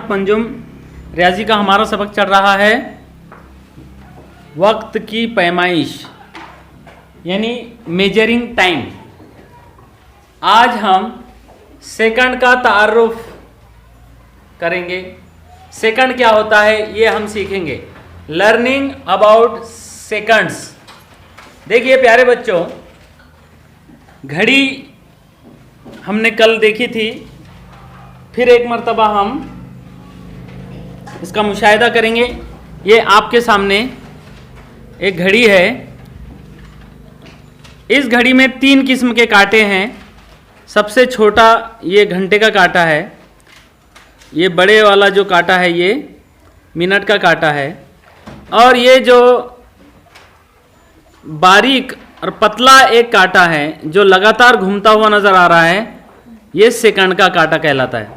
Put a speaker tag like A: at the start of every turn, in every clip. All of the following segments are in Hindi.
A: पंजुम। रियाजी का हमारा सबक चल रहा है वक्त की पैमाइश यानी मेजरिंग टाइम। आज हम सेकंड का तारुफ करेंगे। सेकंड क्या होता है ये हम सीखेंगे। Learning about seconds. देखिए प्यारे बच्चों, घड़ी हमने कल देखी थी, फिर एक मर्तबा हम इसका मुशाहिदा करेंगे। ये आपके सामने एक घड़ी है। इस घड़ी में 3 किस्म के कांटे हैं। सबसे छोटा ये घंटे का कांटा है, ये बड़े वाला जो कांटा है ये मिनट का कांटा है, और ये जो बारीक और पतला एक कांटा है जो लगातार घूमता हुआ नजर आ रहा है, ये सेकंड का कांटा कहलाता है।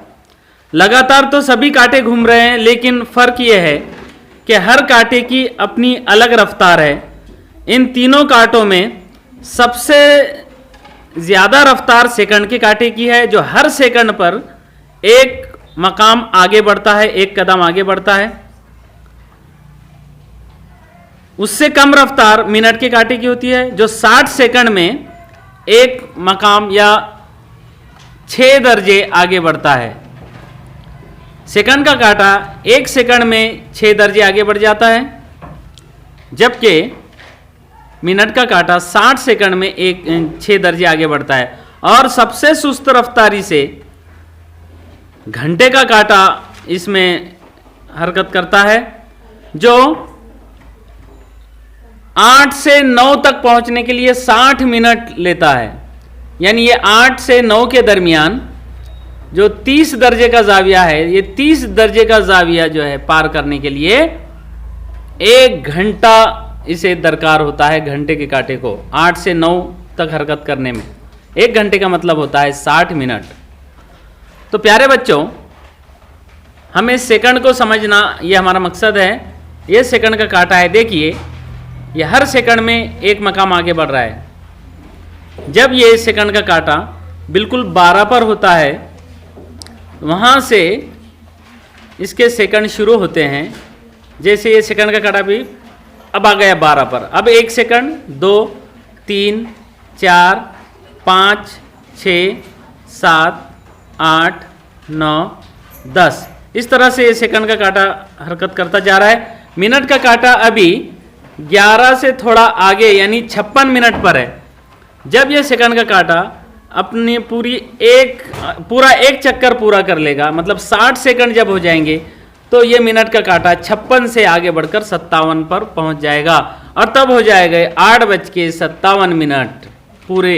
A: लगातार तो सभी कांटे घूम रहे हैं, लेकिन फर्क ये है कि हर कांटे की अपनी अलग रफ्तार है। इन तीनों कांटों में सबसे ज्यादा रफ्तार सेकंड के कांटे की है, जो हर सेकंड पर एक मकाम आगे बढ़ता है, एक कदम आगे बढ़ता है। उससे कम रफ्तार मिनट के कांटे की होती है, जो 60 सेकंड में एक मकाम या 6 दर्जे आगे बढ़ता है। सेकंड का कांटा 1 सेकंड में 6 दर्जे आगे बढ़ जाता है, जबकि मिनट का कांटा 60 सेकंड में 6 दर्जे आगे बढ़ता है। और सबसे सुस्त रफ्तारी से घंटे का कांटा इसमें हरकत करता है, जो 8 से 9 तक पहुंचने के लिए 60 मिनट लेता है। यानी ये 8 से 9 के दरमियान जो 30 दर्जे का जाविया है, ये 30 दर्जे का जाविया जो है पार करने के लिए 1 घंटा इसे दरकार होता है। घंटे के कांटे को 8 से 9 तक हरकत करने में 1 घंटे का मतलब होता है 60 मिनट। तो प्यारे बच्चों, हमें सेकंड को समझना ये हमारा मकसद है। ये सेकंड का कांटा है, देखिए ये हर सेकंड में एक मकाम आगे बढ़ रहा है। जब ये सेकंड का कांटा बिल्कुल 12 पर होता है, वहाँ से इसके सेकंड शुरू होते हैं। जैसे ये सेकंड का कांटा भी अब आ गया 12 पर। अब 1 सेकंड, 2, 3, 4, 5, 6, 7, 8, 9, 10 इस तरह से ये सेकंड का कांटा हरकत करता जा रहा है। मिनट का कांटा अभी 11 से थोड़ा आगे यानी 56 मिनट पर है। जब ये सेकंड का कांटा अपनी पूरा एक चक्कर पूरा कर लेगा, मतलब 60 सेकंड जब हो जाएंगे, तो ये मिनट का कांटा 56 से आगे बढ़कर 57 पर पहुंच जाएगा। और तब हो जाएगा 8:57, पूरे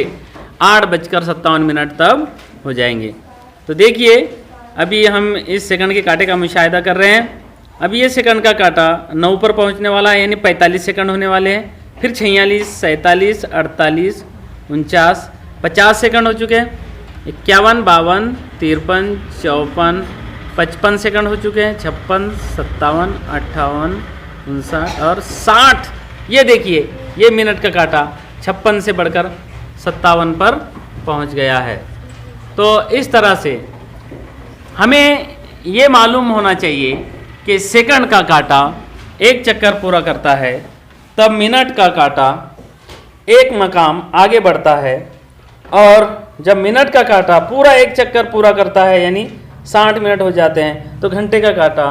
A: 8:57 तब हो जाएंगे। तो देखिए अभी हम इस सेकंड के कांटे का मुशाहिदा कर रहे हैं। अभी ये सेकंड का कांटा 9 पर पहुंचने वाला है, यानी 45 सेकंड होने वाले हैं। फिर 46, 47, 48, 49, 50 सेकंड हो चुके हैं। 51, 52, 53, 54, 55 सेकंड हो चुके हैं। 56, 57, 58, 59 और 60। ये देखिए ये मिनट का कांटा 56 से बढ़कर 57 पर पहुंच गया है। तो इस तरह से हमें ये मालूम होना चाहिए कि सेकंड का कांटा एक चक्कर पूरा करता है, तब मिनट का कांटा एक मकाम आगे बढ़ता है। और जब मिनट का कांटा पूरा एक चक्कर पूरा करता है, यानी 60 मिनट हो जाते हैं, तो घंटे का कांटा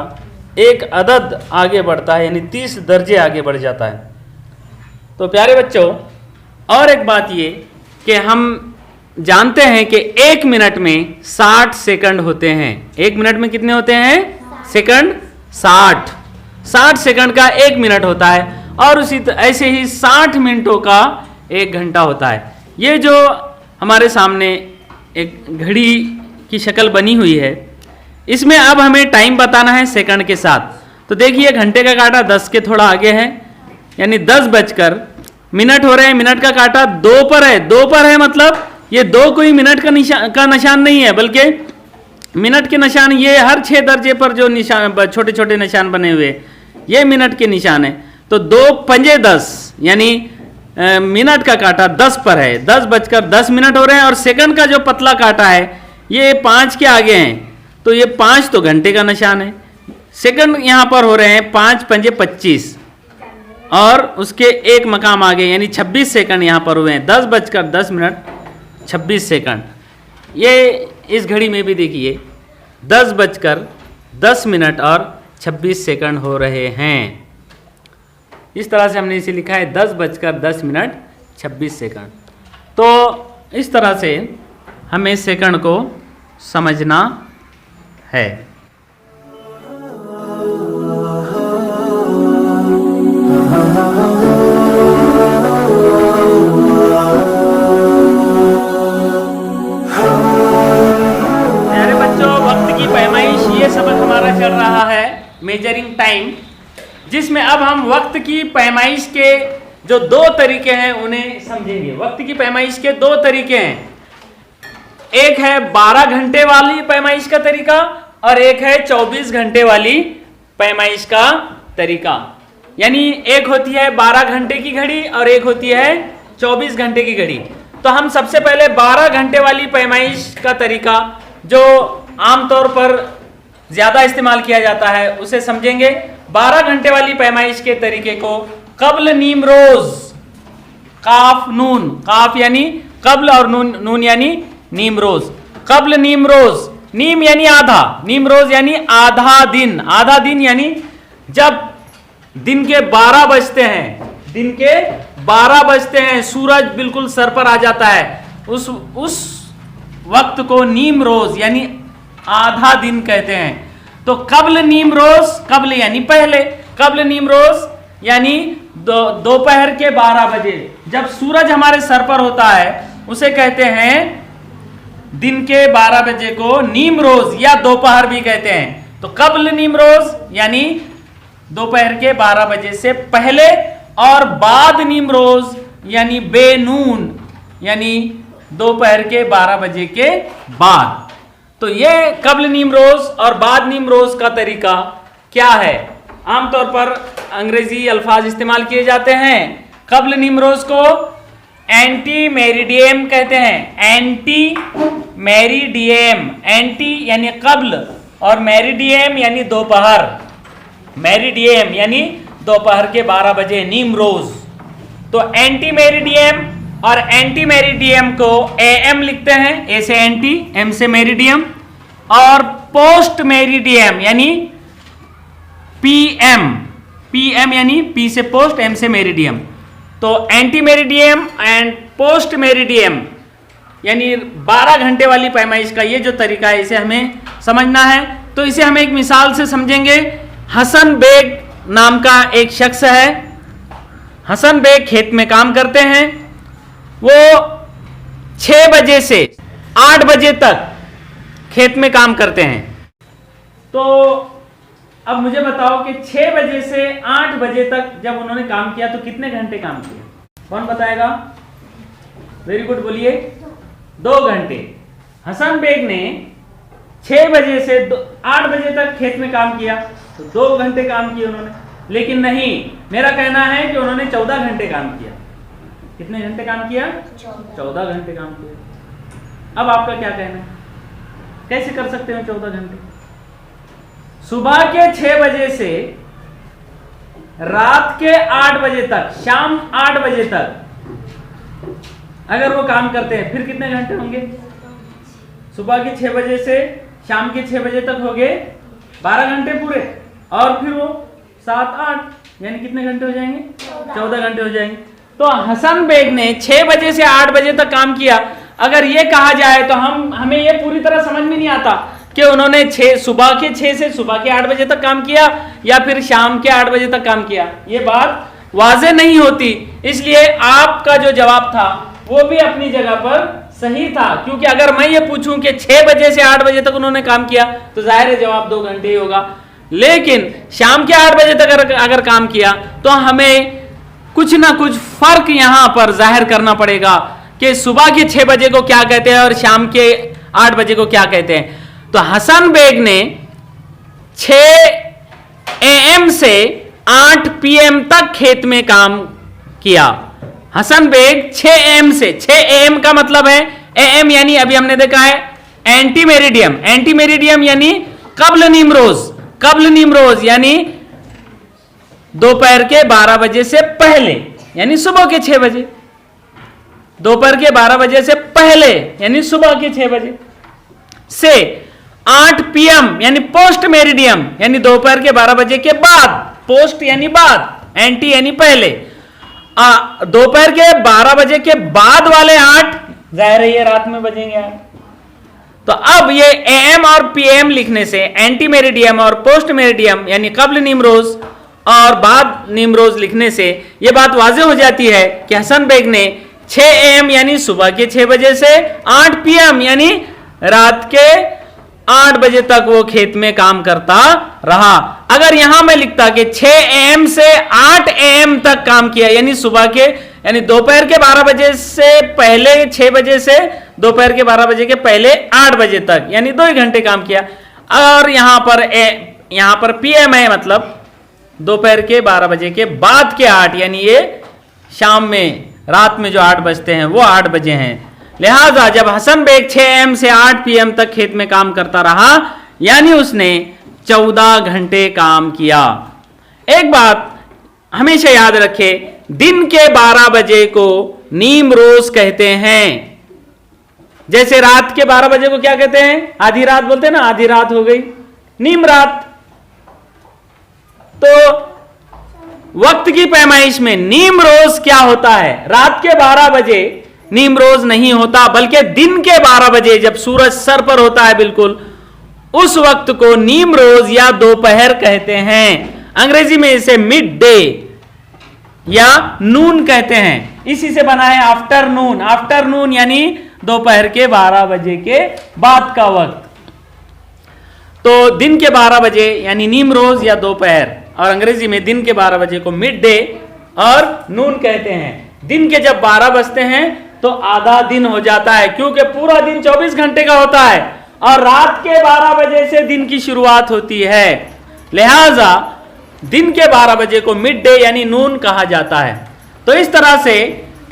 A: एक अदद आगे बढ़ता है, यानी 30 दर्जे आगे बढ़ जाता है। तो प्यारे बच्चों, और एक बात ये कि हम जानते हैं कि 1 मिनट में 60 सेकंड होते हैं। 1 मिनट में कितने होते हैं सेकंड? 60 सेकंड का 1 मिनट होता है, और ऐसे ही 60 मिनटों का 1 घंटा होता है। ये जो हमारे सामने एक घड़ी की शक्ल बनी हुई है, इसमें अब हमें टाइम बताना है सेकंड के साथ। तो देखिए घंटे का कांटा 10 के थोड़ा आगे है, यानी 10 बजकर मिनट हो रहे हैं। मिनट का कांटा 2 पर है। 2 पर है मतलब ये 2 कोई मिनट का निशान नहीं है, बल्कि मिनट के निशान ये हर 6 दर्जे पर जो निशान छोटे छोटे निशान बने हुए, ये मिनट के निशान है। तो 2 पंजे 10 यानी मिनट का कांटा 10 पर है। 10 बजकर 10 मिनट हो रहे हैं। और सेकंड का जो पतला कांटा है ये 5 के आगे हैं, तो ये 5 तो घंटे का निशान है। सेकंड यहाँ पर हो रहे हैं 5 पंजे 25 और उसके एक मकाम आगे यानी 26 सेकंड यहाँ पर हुए हैं। 10:10 26 सेकंड। ये इस घड़ी में भी देखिए 10:10 और 26 सेकंड हो रहे हैं। इस तरह से हमने इसे लिखा है 10:10 26 सेकंड। तो इस तरह से हमें सेकंड को समझना है। प्यारे बच्चों, वक्त की पैमाइश ये सबक हमारा चल रहा है मेजरिंग टाइम, जिसमें अब हम वक्त की पैमाइश के जो 2 तरीके हैं उन्हें समझेंगे। वक्त की पैमाइश के 2 तरीके हैं, एक है 12 घंटे वाली पैमाइश का तरीका और एक है 24 घंटे वाली पैमाइश का तरीका। यानी एक होती है 12 घंटे की घड़ी और एक होती है 24 घंटे की घड़ी। तो हम सबसे पहले 12 घंटे वाली पैमाइश का तरीका, जो आमतौर पर ज्यादा इस्तेमाल किया जाता है, उसे समझेंगे। 12 घंटे वाली पैमाइश के तरीके को कब्ल नीम रोज, काफ नून, काफ यानी कब्ल और नून, नून यानी नीम रोज, कब्ल नीम रोज, नीम यानी आधा, नीम रोज यानी आधा दिन। आधा दिन यानी जब दिन के 12 बजते हैं, दिन के 12 बजते हैं, सूरज बिल्कुल सर पर आ जाता है, उस वक्त को नीम रोज यानी आधा दिन कहते हैं। तो कब्ल नीम रोज, कब्ल यानी पहले, कब्ल नीम रोज यानी दोपहर के 12 बजे जब सूरज हमारे सर पर होता है, उसे कहते हैं दिन के 12 बजे को नीम रोज या दोपहर भी कहते हैं। तो कब्ल नीम रोज यानी दोपहर के 12 बजे से पहले, और बाद नीम रोज यानी बेनून यानी दोपहर के 12 बजे के बाद। तो ये कब्ल नीम रोज और बाद नीम रोज का तरीका क्या है? आमतौर पर अंग्रेजी अल्फाज इस्तेमाल किए जाते हैं। कब्ल नीम रोज को एंटी मेरिडियम कहते हैं, एंटी मेरिडियम, एंटी यानी कब्ल और मेरिडियम यानी दोपहर, मेरिडियम यानी दोपहर के 12 बजे नीम रोज। तो एंटी मेरिडियम और एंटी मेरिडियम को एएम लिखते हैं, ए से एंटी, एम से मेरिडियम, और पोस्ट मेरिडियम यानी पीएम, पीएम यानी पी से पोस्ट, एम से मेरिडियम। तो anti meridiem and post meridiem यानी 12 घंटे वाली पैमाइश का ये जो तरीका है, इसे हमें समझना है। तो इसे हम एक मिसाल से समझेंगे। हसन बेग नाम का एक शख्स है। हसन बेग खेत में काम करते हैं। वो 6 बजे से 8 बजे तक खेत में काम करते हैं। तो अब मुझे बताओ कि 6 बजे से 8 बजे तक जब उन्होंने काम किया तो कितने घंटे काम किया? कौन बताएगा? वेरी गुड, बोलिए। 2 घंटे। हसन बेग ने 6 बजे से 8 बजे तक खेत में काम किया तो 2 घंटे काम किए उन्होंने। लेकिन नहीं, मेरा कहना है कि उन्होंने 14 घंटे काम किया। कितने घंटे काम किया? 14 घंटे काम किया। अब आपका क्या कहना है, कैसे कर सकते हो 14 घंटे? सुबह के 6 बजे से रात के 8 बजे तक, शाम 8 बजे तक अगर वो काम करते हैं फिर कितने घंटे होंगे? सुबह के 6 बजे से शाम के 6 बजे तक हो गए 12 घंटे पूरे, और फिर वो 7 8 यानी कितने घंटे हो जाएंगे? 14 घंटे हो जाएंगे। तो हसन बेग ने 6 बजे से 8 बजे तक काम किया। अगर ये कहा जाए तो हमें ये पूरी तरह समझ में नहीं आता कि उन्होंने सुबह के 6 से सुबह के 8 बजे तक काम किया या फिर शाम के 8 बजे तक काम किया। ये बात वाज़ेह नहीं होती। इसलिए आपका जो जवाब था वो भी अपनी जगह पर सही था, क्योंकि अगर मैं ये पूछूं कि 6 बजे से 8 बजे तक उन्होंने काम किया तो जाहिर है जवाब 2 घंटे ही होगा। लेकिन शाम के 8 बजे तक अगर काम किया तो हमें कुछ ना कुछ फर्क यहां पर जाहिर करना पड़ेगा कि सुबह के 6 बजे को क्या कहते हैं और शाम के 8 बजे को क्या कहते हैं। तो हसन बेग ने 6 AM से 8 PM तक खेत में काम किया। हसन बेग 6 AM से, 6 AM का मतलब है, AM यानी अभी हमने देखा है एंटी मेरिडियम, एंटी मेरिडियम यानी कब्ल निमरोज, कब्ल निमरोज यानी दोपहर के 12 बजे से पहले यानी सुबह के 6 बजे, दोपहर के 12 बजे से पहले यानी सुबह के 6 बजे से 8 PM यानी पोस्ट मेरिडियम यानी दोपहर के 12 बजे के बाद, पोस्ट यानी बाद, एंटी यानी पहले, दोपहर के 12 बजे के बाद वाले 8 जाहिर है ये रात में बजेंगे यार। तो अब ये AM और PM लिखने से एंटी मेरिडियम और पोस्ट मेरिडियम यानी कब्ल निमरोज और बाद निमरोज लिखने से यह बात वाज़ेह हो जाती है कि हसन बेग ने 6 AM यानी सुबह के 6 बजे से 8 PM यानी रात के 8 बजे तक वो खेत में काम करता रहा। अगर यहां मैं लिखता कि 6 AM से 8 AM तक काम किया यानी सुबह के यानी दोपहर के 12 बजे से पहले 6 बजे से दोपहर के 12 बजे के पहले 8 बजे तक यानी 2 घंटे काम किया, और यहां पर PM है मतलब दोपहर के 12 बजे के बाद के 8 यानी ये शाम में रात में जो 8 बजते हैं वो 8 बजे हैं। लिहाजा जब हसन बेग 6 AM से 8 PM तक खेत में काम करता रहा यानी उसने 14 घंटे काम किया। एक बात हमेशा याद रखे, दिन के 12 बजे को नीम रोज कहते हैं। जैसे रात के 12 बजे को क्या कहते हैं? आधी रात बोलते हैं ना, आधी रात हो गई, नीम रात। तो वक्त की पैमाइश में नीम रोज क्या होता है? रात के 12 बजे नीम रोज नहीं होता, बल्कि दिन के 12 बजे जब सूरज सर पर होता है बिल्कुल उस वक्त को नीम रोज या दोपहर कहते हैं। अंग्रेजी में इसे मिड डे या नून कहते हैं। इसी से बना है आफ्टरनून। आफ्टरनून यानी दोपहर के 12 बजे के बाद का वक्त। तो दिन के 12 बजे यानी नीम रोज या दोपहर, और अंग्रेजी में दिन के 12 बजे को मिड डे और नून कहते हैं। दिन के जब 12 बजते हैं तो आधा दिन हो जाता है, क्योंकि पूरा दिन 24 घंटे का होता है और रात के 12 बजे से दिन की शुरुआत होती है। लिहाजा दिन के 12 बजे को मिड डे यानी नून कहा जाता है। तो इस तरह से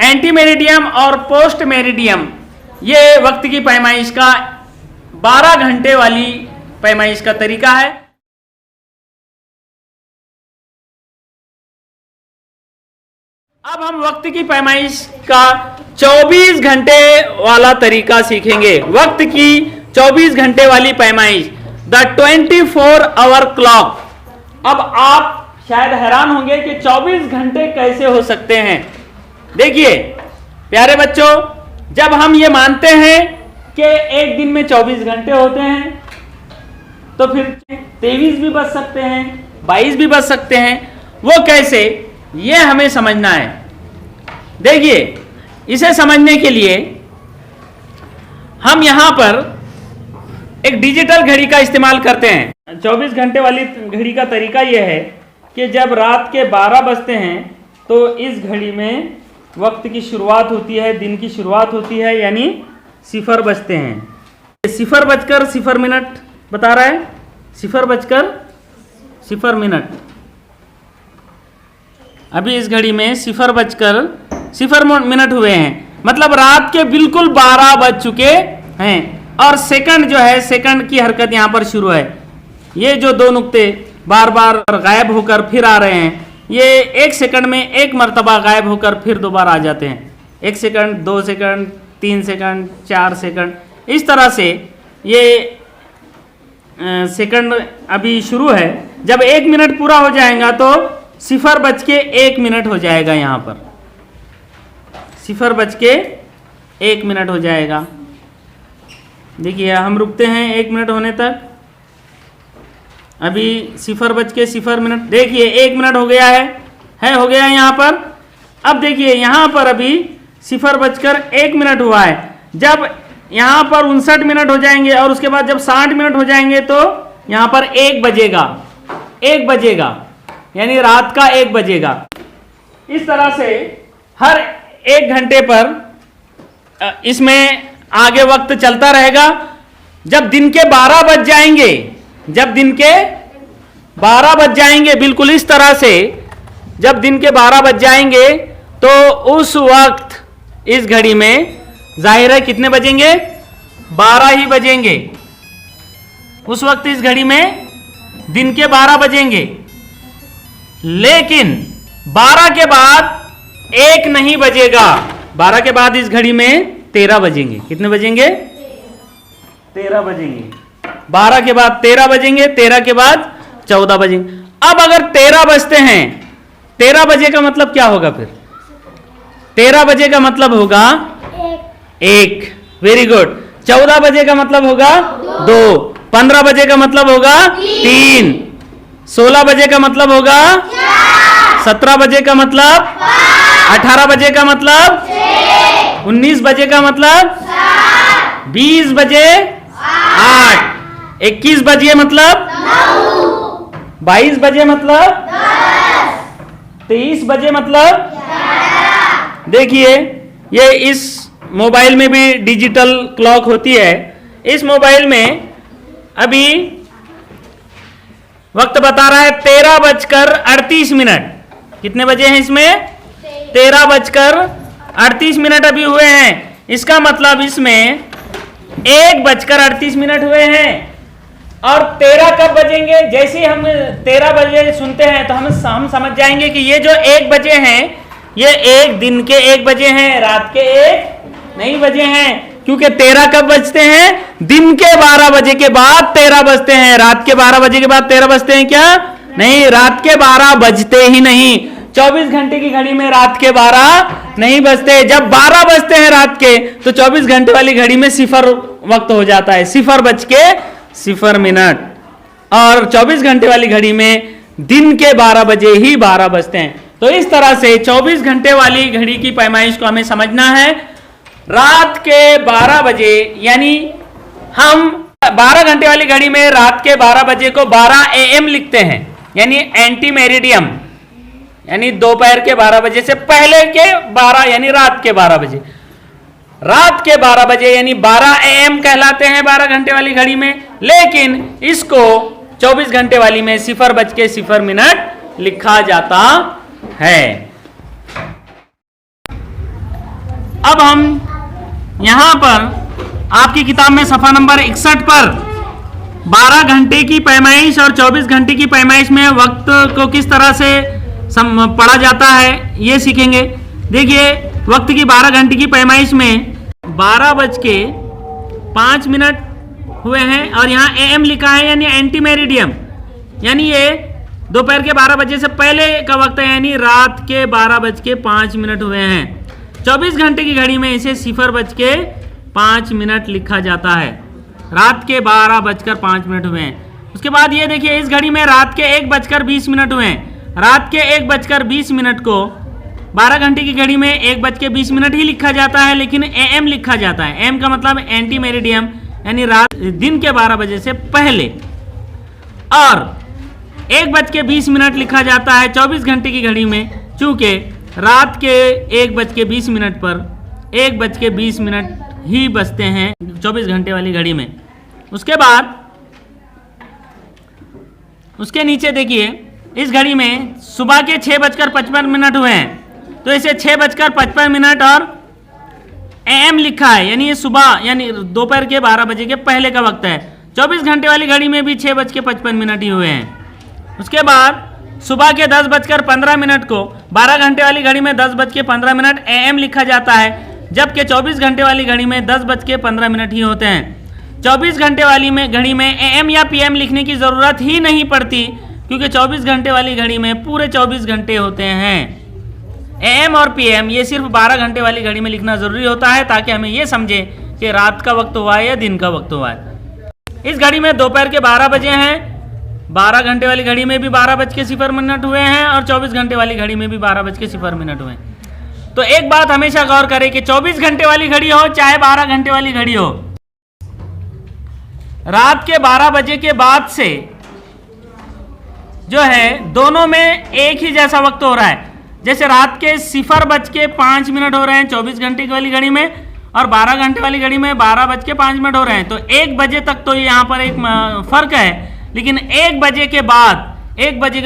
A: एंटी मेरिडियम और पोस्ट मेरिडियम ये वक्त की पैमाइश का 12 घंटे वाली पैमाइश का तरीका है। अब हम वक्त की पैमाइश का 24 घंटे वाला तरीका सीखेंगे। वक्त की 24 घंटे वाली पैमाइश, द 24 आवर क्लॉक। अब आप शायद हैरान होंगे कि 24 घंटे कैसे हो सकते हैं। देखिए प्यारे बच्चों, जब हम ये मानते हैं कि एक दिन में 24 घंटे होते हैं तो फिर 23 भी बच सकते हैं, 22 भी बच सकते हैं। वो कैसे, ये हमें समझना है। देखिए, इसे समझने के लिए हम यहां पर एक डिजिटल घड़ी का इस्तेमाल करते हैं। 24 घंटे वाली घड़ी का तरीका यह है कि जब रात के 12 बजते हैं तो इस घड़ी में वक्त की शुरुआत होती है, दिन की शुरुआत होती है, यानी 0 बजते हैं। 0 बजकर 0 मिनट बता रहा है, 0 बजकर 0 मिनट। अभी इस घड़ी में 0 बजकर 0 मिनट हुए हैं, मतलब रात के बिल्कुल 12 बज चुके हैं। और सेकंड जो है, सेकंड की हरकत यहां पर शुरू है। ये जो 2 नुक्ते बार बार गायब होकर फिर आ रहे हैं, ये 1 सेकंड में 1 मरतबा गायब होकर फिर दोबारा आ जाते हैं। 1 सेकंड, 2 सेकंड, 3 सेकंड, 4 सेकंड, इस तरह से ये सेकंड अभी शुरू है। जब 1 मिनट पूरा हो जाएगा तो 0 बज के 1 मिनट हो जाएगा। यहाँ पर 0 बज के 1 मिनट हो जाएगा। देखिए हम रुकते हैं 1 मिनट होने तक। अभी 0 बज के 0 मिनट, देखिए 1 मिनट हो गया है हो गया है यहाँ पर। अब देखिए यहाँ पर अभी 0 बजकर 1 मिनट हुआ है। जब यहाँ पर 59 मिनट हो जाएंगे और उसके बाद जब 60 मिनट हो जाएंगे तो यहाँ पर 1 बजेगा, 1 बजेगा यानी रात का 1 बजेगा। इस तरह से हर 1 घंटे पर इसमें आगे वक्त चलता रहेगा। जब दिन के 12 बज जाएंगे, जब दिन के 12 बज जाएंगे, बिल्कुल इस तरह से जब दिन के 12 बज जाएंगे तो उस वक्त इस घड़ी में जाहिर है कितने बजेंगे? 12 ही बजेंगे। उस वक्त इस घड़ी में दिन के 12 बजेंगे, लेकिन 12 के बाद 1 नहीं बजेगा। 12 के बाद इस घड़ी में 13 बजेंगे। कितने बजेंगे? 13 बजेंगे। 12 के बाद 13 बजेंगे, 13 के बाद 14 बजेंगे। अब अगर 13 बजते हैं, 13 बजे का मतलब क्या होगा फिर? 13 बजे का मतलब होगा 1। Very good. 14 बजे का मतलब होगा 2। 15 बजे का मतलब होगा 3। 16 बजे का मतलब होगा 17 बजे का मतलब 18 बजे का मतलब 19 बजे का मतलब 20 बजे 8। 21 बजे मतलब 22 बजे मतलब 23 बजे मतलब। देखिए, ये इस मोबाइल में भी डिजिटल क्लॉक होती है। इस मोबाइल में अभी वक्त बता रहा है 13:38। कितने बजे हैं इसमें? 13:38 अभी हुए हैं। इसका मतलब इसमें 1:38 हुए हैं। और 13 कब बजेंगे? जैसे ही हम 13 बजे सुनते हैं तो हम समझ जाएंगे कि ये जो 1 बजे हैं, ये एक दिन के 1 बजे हैं, रात के 1 नहीं बजे हैं। क्योंकि 13 कब बजते हैं? दिन के 12 बजे के बाद 13 बजते हैं। रात के 12 बजे के बाद 13 बजते हैं क्या? नहीं, रात के 12 बजते ही नहीं। 24 घंटे की घड़ी में रात के 12 नहीं बजते। जब 12 बजते हैं रात के, तो 24 घंटे वाली घड़ी में 0 वक्त हो जाता है, 0:0 और 24 घंटे वाली घड़ी में दिन के 12 बजे ही 12 बजते हैं। तो इस तरह से 24 घंटे वाली घड़ी की पैमाइश को हमें समझना है। रात के 12 बजे, यानी हम 12 घंटे वाली घड़ी में रात के 12 बजे को 12 AM लिखते हैं, यानी एंटी मेरिडियम, यानी दोपहर के 12 बजे से पहले के 12, यानी रात के 12 बजे। रात के 12 बजे यानी 12 AM कहलाते हैं 12 घंटे वाली घड़ी में। लेकिन इसको 24 घंटे वाली में 0:0 लिखा जाता है। अब हम यहां पर आपकी किताब में सफा नंबर 61 पर 12 घंटे की पैमाइश और 24 घंटे की पैमाइश में वक्त को किस तरह से पढ़ा जाता है, ये सीखेंगे। देखिए, वक्त की 12 घंटे की पैमाइश में 12:05 हुए हैं और यहाँ AM लिखा है, यानी एंटी मेरिडियम, यानी ये दोपहर के 12 बजे से पहले का वक्त है, यानी रात के 12:05 हुए हैं। 24 घंटे की घड़ी में इसे 0:05 लिखा जाता है। रात के 12:05 हुए हैं। उसके बाद ये देखिए, इस घड़ी में रात के 1:20 हुए हैं। रात के 1:20 को 12 घंटे की घड़ी में 1:20 ही लिखा जाता है, लेकिन AM लिखा जाता है। AM का मतलब एंटी मेरिडियम, यानी रात दिन के 12 बजे से पहले। और 1:20 लिखा जाता है 24 घंटे की घड़ी में, चूंकि रात के 1:20 पर 1:20 ही बजते हैं 24 घंटे वाली घड़ी में। उसके बाद उसके नीचे देखिए, इस घड़ी में सुबह के 6:55 हुए हैं, तो इसे 6:55 और AM लिखा है, यानी ये सुबह यानी दोपहर के 12 बजे के पहले का वक्त है। 24 घंटे वाली घड़ी में भी 6:55 ही हुए हैं। उसके बाद सुबह के 10:15 को 12 घंटे वाली घड़ी में 10:15 AM लिखा जाता है, जबकि 24 घंटे वाली घड़ी में 10:15 ही होते हैं। 24 घंटे वाली में घड़ी में AM या PM लिखने की ज़रूरत ही नहीं पड़ती, क्योंकि 24 घंटे वाली घड़ी में पूरे 24 घंटे होते हैं। AM और PM ये सिर्फ 12 घंटे वाली घड़ी में लिखना ज़रूरी होता है, ताकि हमें ये समझे कि रात का वक्त हुआ है या दिन का वक्त हुआ है। इस घड़ी में दोपहर के 12 बजे हैं। 12 घंटे वाली घड़ी में भी 12:0 हुए हैं और 24 घंटे वाली घड़ी में भी 12:0 हुए हैं। तो एक बात हमेशा गौर करें कि 24 घंटे वाली घड़ी हो चाहे 12 घंटे वाली घड़ी हो, रात के 12 बजे के बाद से जो है दोनों में एक ही जैसा वक्त हो रहा है। जैसे रात के 0:05 हो रहे हैं 24 घंटे वाली घड़ी में, और 12 घंटे वाली घड़ी में 12:05 हो रहे हैं। तो 1 बजे तक तो यहाँ पर एक फर्क है, लेकिन 1 बजे के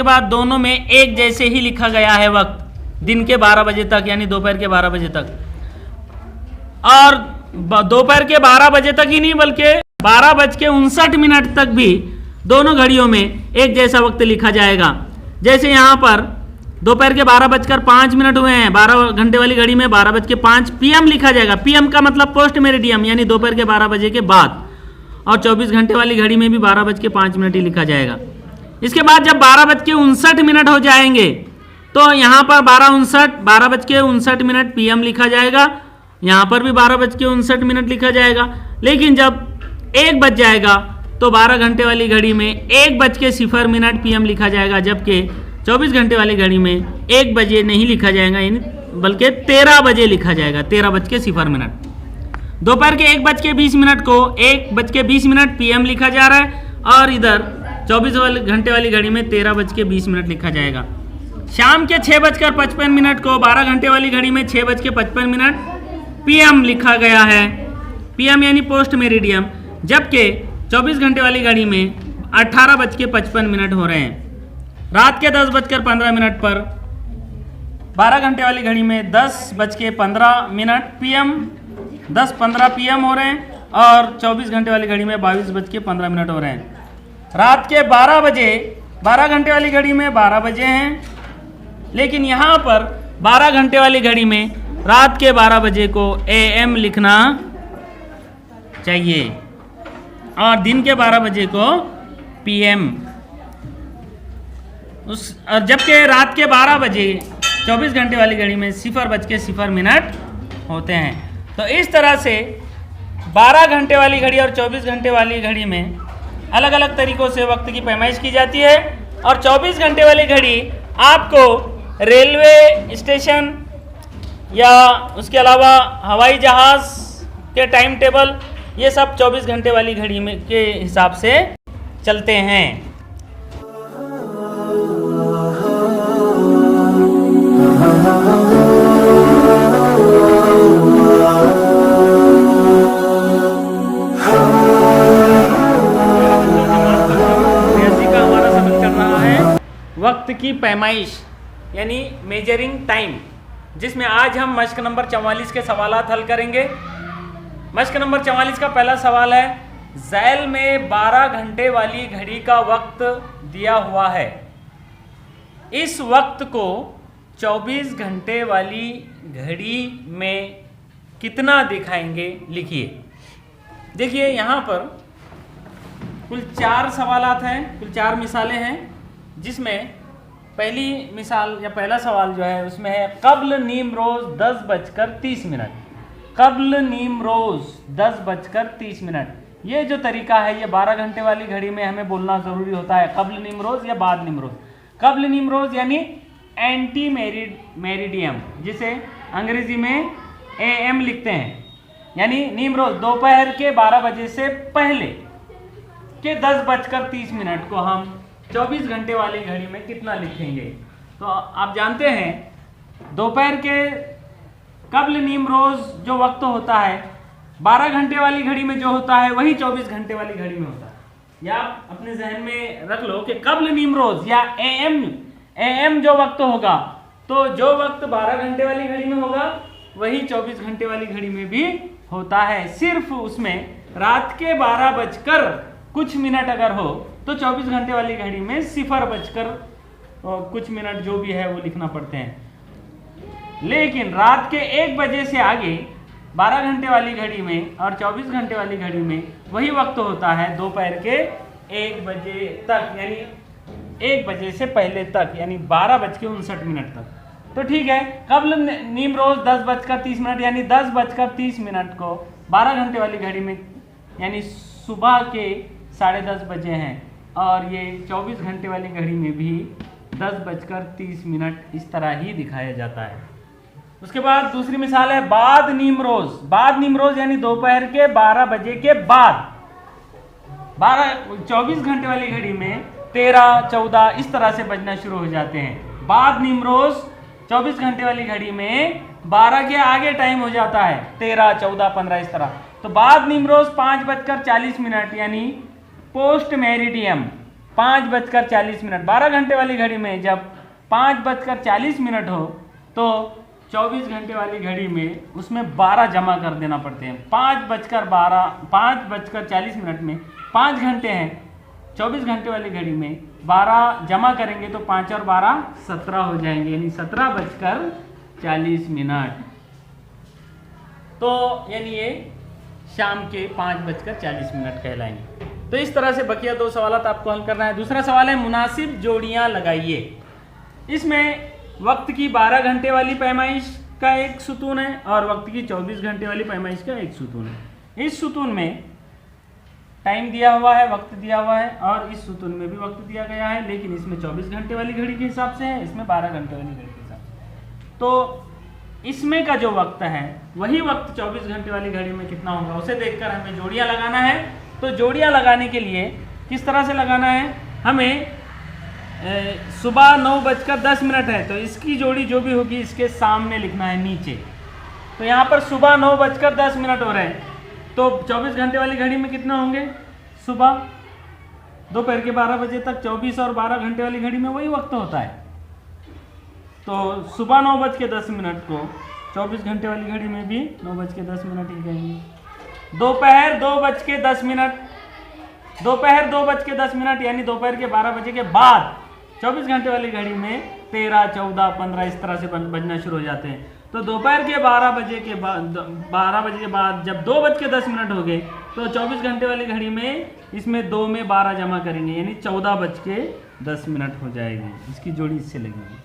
A: बाद दोनों में एक जैसे ही लिखा गया है वक्त, दिन के 12 बजे तक, यानी दोपहर के 12 बजे तक। और दोपहर के 12 बजे तक ही नहीं बल्कि 12:59 तक भी दोनों घड़ियों में एक जैसा वक्त लिखा जाएगा। जैसे यहाँ पर दोपहर के 12:05 हुए हैं, 12 घंटे वाली घड़ी में 12:05 PM लिखा जाएगा। PM का मतलब पोस्ट मेरिडियम यानी दोपहर के 12 बजे के बाद, और 24 घंटे वाली घड़ी में भी 12:05 ही लिखा जाएगा। इसके बाद जब 12:59 हो जाएंगे तो यहाँ पर 12:59 PM लिखा जाएगा, यहाँ पर भी 12:59 लिखा जाएगा। लेकिन जब 1 बज जाएगा तो 12 घंटे वाली घड़ी में 1:0 PM लिखा जाएगा, जबकि 24 घंटे वाली घड़ी में 1 बजे नहीं लिखा जाएगा, बल्कि 13 बजे लिखा जाएगा, 13:0। दोपहर के 1:20 को 1:20 PM लिखा जा रहा है, और इधर 24 घंटे वाली घड़ी में 13:20 लिखा जाएगा। शाम के 6:55 को 12 घंटे वाली घड़ी में 6:55 PM लिखा गया है, PM यानी पोस्ट मेरिडियम, जबकि 24 घंटे वाली घड़ी में 18:55 हो रहे हैं। रात के 10:15 पर 12 घंटे वाली घड़ी में 10:15 PM 10:15 PM हो रहे हैं, और 24 घंटे वाली घड़ी में 22:15 हो रहे हैं। रात के 12 घंटे वाली घड़ी में 12 बजे हैं, लेकिन यहाँ पर 12 घंटे वाली घड़ी में रात के 12 बजे को AM लिखना चाहिए, और दिन के 12 बजे को PM। और जबकि रात के 12 बजे 24 घंटे वाली घड़ी में 0:0 होते हैं। तो इस तरह से 12 घंटे वाली घड़ी और 24 घंटे वाली घड़ी में अलग अलग तरीक़ों से वक्त की पैमाइश की जाती है। और 24 घंटे वाली घड़ी आपको रेलवे स्टेशन या उसके अलावा हवाई जहाज़ के टाइम टेबल, ये सब 24 घंटे वाली घड़ी में के हिसाब से चलते हैं। वक्त की पैमाइश यानी मेजरिंग टाइम, जिसमें आज हम मश्क नंबर 44 के सवालात हल करेंगे। मश्क नंबर 44 का पहला सवाल है, ज़ैल में 12 घंटे वाली घड़ी का वक्त दिया हुआ है, इस वक्त को 24 घंटे वाली घड़ी में कितना दिखाएंगे, लिखिए। देखिए यहाँ पर कुल 4 सवालात हैं, कुल 4 मिसालें हैं, जिसमें पहली मिसाल या पहला सवाल जो है उसमें है क़ब्ल नीम रोज़ 10:30। क़ब्ल नीम रोज़ 10:30। ये जो तरीका है ये 12 घंटे वाली घड़ी में हमें बोलना ज़रूरी होता है, क़ब्ल नीम रोज़ या बाद नीम रोज़। क़ब्ल नीम रोज़ यानी एंटी मेरिडियम, जिसे अंग्रेज़ी में AM लिखते हैं, यानी नीम रोज़ दोपहर के 12 बजे से पहले के 10:30 को हम 24 घंटे वाली घड़ी में कितना लिखेंगे। तो आप जानते हैं दोपहर के क़ब्ल नीम रोज़ जो वक्त होता है 12 घंटे वाली घड़ी में जो होता है वही 24 घंटे वाली घड़ी में होता है। या आप अपने जहन में रख लो कि क़ब्ल नीम रोज़ या AM जो वक्त होगा, तो जो वक्त 12 घंटे वाली घड़ी में होगा वही 24 घंटे वाली घड़ी में भी होता है। सिर्फ उसमें रात के 12 बजकर कुछ मिनट अगर हो तो 24 घंटे वाली घड़ी में 0 बजकर कुछ मिनट जो भी है वो लिखना पड़ते हैं। लेकिन रात के 1 बजे से आगे 12 घंटे वाली घड़ी में और 24 घंटे वाली घड़ी में वही वक्त होता है दोपहर के 1 बजे तक, यानी 1 बजे से पहले तक, यानी 12:59 तक। तो ठीक है, क़ब्ल नीम रोज़ 10:30 यानी 10:30 को 12 घंटे वाली घड़ी में यानी सुबह के 10:30 बजे हैं, और ये 24 घंटे वाली घड़ी में भी 10:30 इस तरह ही दिखाया जाता है। उसके बाद दूसरी मिसाल है बाद नीम रोज़। बाद नीम रोज़ यानी दोपहर के 12 बजे के बाद 24 घंटे वाली घड़ी में 13, 14 इस तरह से बजना शुरू हो जाते हैं। बाद नीम रोज़ 24 घंटे वाली घड़ी में 12 के आगे टाइम हो जाता है, 13, 14, 15 इस तरह। तो बाद नीम रोज़ 5:40 यानी पोस्ट मेरिडियम 5:40। 12 घंटे वाली घड़ी में जब 5:40 हो तो 24 घंटे वाली घड़ी में उसमें 12 जमा कर देना पड़ते हैं। 5:40 में 5 घंटे हैं, 24 घंटे वाली घड़ी में 12 जमा करेंगे तो 5 और 12 17 हो जाएंगे, यानी 17:40। तो यानी ये शाम के 5:40 कहलाएंगे। तो इस तरह से बकिया 2 सवाल आपको हल करना है। दूसरा सवाल है मुनासिब जोड़ियां लगाइए। इसमें वक्त की 12 घंटे वाली पैमाइश का एक सुतून है और वक्त की 24 घंटे वाली पैमाइश का एक सुतून है। इस सुतून में टाइम दिया हुआ है, वक्त दिया हुआ है, और इस सुतून में भी वक्त दिया गया है, लेकिन इसमें 24 घंटे वाली घड़ी के हिसाब से है, इसमें 12 घंटे वाली घड़ी के हिसाब से। तो इसमें का जो वक्त है वही वक्त 24 घंटे वाली घड़ी में कितना होगा उसे देखकर हमें जोड़ियां लगाना है। तो जोड़ियां लगाने के लिए किस तरह से लगाना है, हमें सुबह 9:10 है तो इसकी जोड़ी जो भी होगी इसके सामने लिखना है नीचे। तो यहाँ पर सुबह 9:10 हो रहे हैं, तो 24 घंटे वाली घड़ी में कितना होंगे, सुबह दोपहर के 12 बजे तक 24 और 12 घंटे वाली घड़ी में वही वक्त होता है। तो सुबह 9:10 को 24 घंटे वाली घड़ी में भी 9:10 ही कहेंगे। दोपहर 2:10 यानी दोपहर के 12 बजे के बाद 24 घंटे वाली घड़ी में 13, 14, 15 इस तरह से बजना शुरू हो जाते हैं। तो दोपहर के 12 बजे के बाद जब 2:10 हो गए तो 24 घंटे वाली घड़ी में इसमें 2 में 12 जमा करेंगे, यानी 14:10 हो जाएगी। इसकी जोड़ी इससे लगेगी।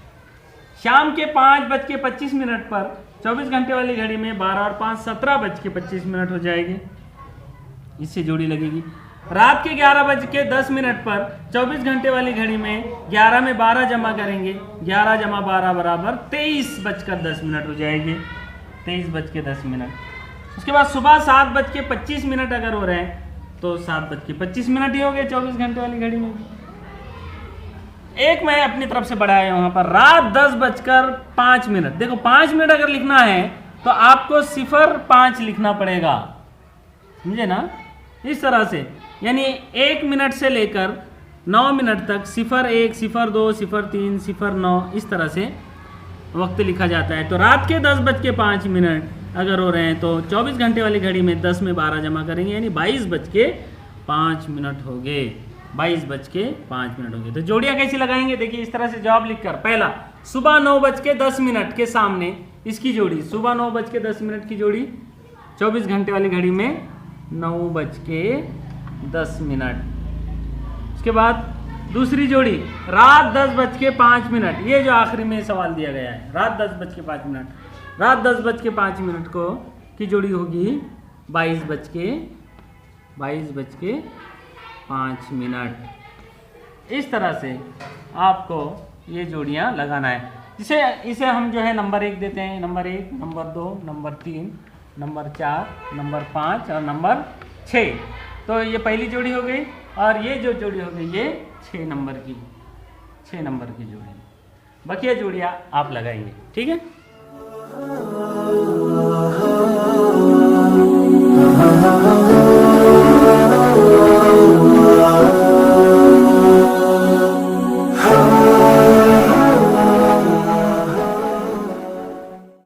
A: शाम के 5:25 पर 24 घंटे वाली घड़ी में 12 और 5 17:25 हो जाएगी, इससे जोड़ी लगेगी। रात के 11:10 पर 24 घंटे वाली घड़ी में 11 में 12 जमा करेंगे, 11 जमा 12 बराबर 23:10 हो जाएगी, 23:10। उसके बाद सुबह 7:25 अगर हो रहे हैं तो 7:25 ही हो गए 24 घंटे वाली घड़ी में। एक मैं अपनी तरफ से बढ़ाया वहां पर रात 10:05। देखो 5 मिनट अगर लिखना है तो आपको 05 लिखना पड़ेगा, समझे ना, इस तरह से। यानी 1 मिनट से लेकर 9 मिनट तक 01, 02, 03, 09 इस तरह से वक्त लिखा जाता है। तो रात के 10:05 अगर हो रहे हैं तो 24 घंटे वाली घड़ी में 10 में 12 जमा करेंगे, यानी 22:05 हो गए, 22:05 हो गए। तो जोड़ियां कैसी लगाएंगे, देखिए इस तरह से जवाब लिखकर। पहला, सुबह 9:10 के सामने इसकी जोड़ी, सुबह 9:10 की जोड़ी 24 घंटे वाली घड़ी में 9:10। उसके बाद दूसरी जोड़ी रात 10:05, ये जो आखिरी में सवाल दिया गया है, रात 10:05, रात 10:05 को की जोड़ी होगी 22:05। इस तरह से आपको ये जोड़ियां लगाना है। इसे हम जो है नंबर 1 देते हैं, number 1, number 2, number 3, number 4, number 5 और नंबर 6। तो ये पहली जोड़ी हो गई, और ये जो जोड़ी हो गई ये 6 नंबर की जोड़ी। बाकी ये जोड़ियाँ आप लगाएंगे, ठीक है।